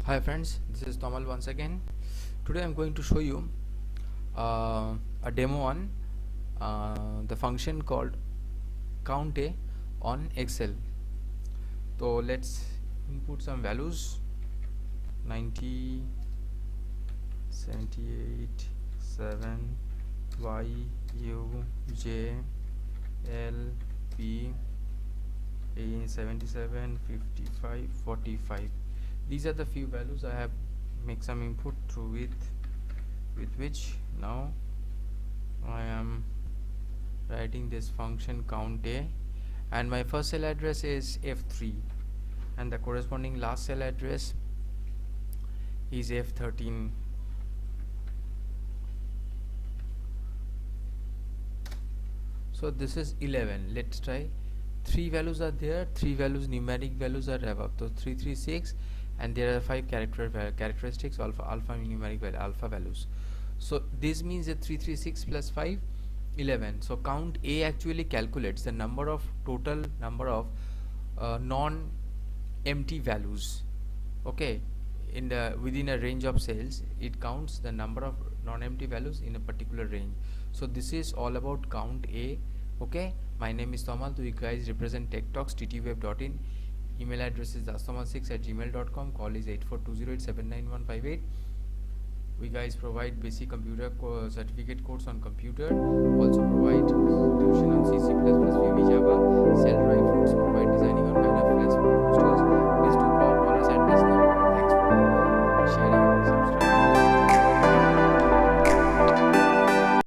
Hi friends, this is Tomal once again. Today I'm going to show you a demo on the function called CountA on Excel. So let's input some values: 90, 78, 7, Y, U, J, L, P, 77, 55, 45. These are the few values I have make some input through with which now I am writing this function CountA, and my first cell address is F3 and the corresponding last cell address is F13. So this is 11. Let's try. Three values are there, three values, numeric values are above, so 336, and there are five characteristics, alpha numeric value, alpha values. So this means that 336 plus 5, 11. So count A actually calculates the number of total number of non empty values. Okay, in the within a range of cells, it counts the number of non-empty values in a particular range. So this is all about count A. Okay, my name is Tomal. You guys represent Tech Talks ttweb.in. Email address is dastomal6@gmail.com. Call is 8420879158. We guys provide basic computer certificate course on computer. Also provide